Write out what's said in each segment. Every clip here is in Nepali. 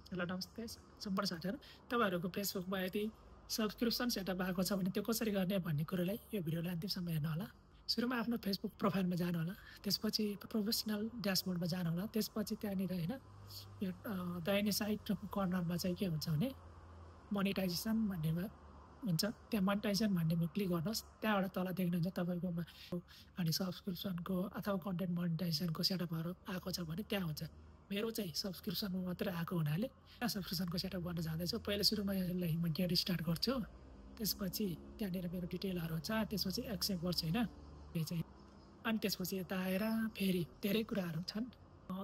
ल नमस्ते सम्पूर्ण साथीहरु तपाईहरुको फेसबुकमा यदि सब्स्क्रिप्सन सेटअप भएको छ भने त्यो कसरी गर्ने भन्ने कुरालाई यो भिडियोलाई अन्तिमसम्म हेर्नु होला। सुरुमा आफ्नो फेसबुक प्रोफाइलमा जानु होला, त्यसपछि प्रोफेसनल ड्याशबोर्डमा जानु होला, त्यसपछि त्यहाँनिर हैन यो दाहिने साइड कर्नरमा चाहिँ के हुन्छ भने मोनेटाइजेसन भन्नेमा हुन्छ, त्यहाँ मोनेटाइजेसन भन्नेमा क्लिक गर्नुहोस्। त्यहाँबाट तल देख्नुहुन्छ तपाईकोमा अनि सब्स्क्रिप्सनको अथवा कन्टेन्ट मोनेटाइजेसनको सेटअपहरु आएको छ भने त्यहाँ हुन्छ। मेरो चाहिँ सब्स्क्रिप्सनमा मात्र आएको हुनाले त्यहाँ सब्स्क्रिप्सनको सेटअप गर्न जाँदैछु। पहिला सुरुमा यसलाई म गेट स्टार्ट गर्छु, त्यसपछि त्यहाँनिर मेरो डिटेलहरु हुन्छ, त्यसपछि एक्सेप्ट गर्छु हैन यो चाहिँ। अनि त्यसपछि यता आएर फेरि धेरै कुराहरु छन्।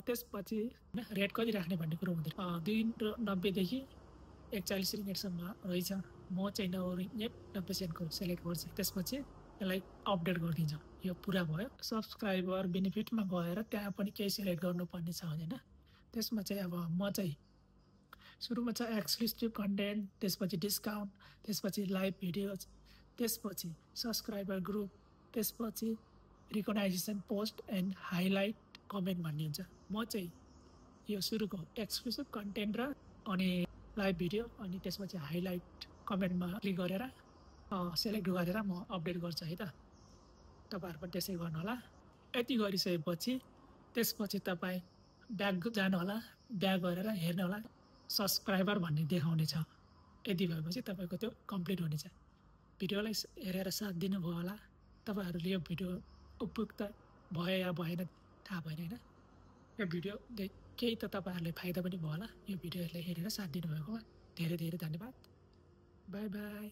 त्यसपछि रेट कति राख्ने भन्ने कुरा हुँदैन। 2.90 देखि 41 रिङ्गिटसम्म रहेछ। म चाहिँ 90 सेन्टको सेलेक्ट गर्छु, त्यसपछि यसलाई अपडेट गरिदिन्छु। यो पुरा भयो। सब्स्क्राइबर बेनिफिटमा गएर त्यहाँ पनि केही सिलेक्ट गर्नुपर्ने छ हैन। त्यसमा चाहिँ अब म चाहिँ सुरुमा छ एक्सक्लुसिभ कन्टेन्ट, त्यसपछि डिस्काउन्ट, त्यसपछि लाइभ भिडियोज, त्यसपछि सब्स्क्राइबर ग्रुप, त्यसपछि रिकग्नाइजेसन पोस्ट एन्ड हाइलाइट कमेन्ट भन्ने हुन्छ। म चाहिँ यो सुरुको एक्सक्लुसिभ कन्टेन्ट र अनि लाइभ भिडियो अनि त्यसपछि हाइलाइट कमेन्टमा क्लिक गरेर सेलेक्ट गरेर म अपडेट गर्छु है त। तपाईहरु पनि त्यसै गर्नु होला। यति गरिसकेपछि त्यसपछि तपाई ब्याक जानु होला, ब्याक गरेर हेर्नु होला सब्स्क्राइबर भन्ने देखाउने छ। यति भएपछि तपाईको त्यो कम्प्लिट हुनेछ। भिडियोलाई हेरेर साथ दिनुभयो होला। तपाईहरुले यो भिडियो उपयुक्त भयो या भएन थाहा भएन हैन। यो भिडियो केही त तपाईहरुले फाइदा पनि भयो होला। यो भिडियोलाई हेरेर साथ दिनुभएकोमा धेरै धेरै धन्यवाद। Bye bye.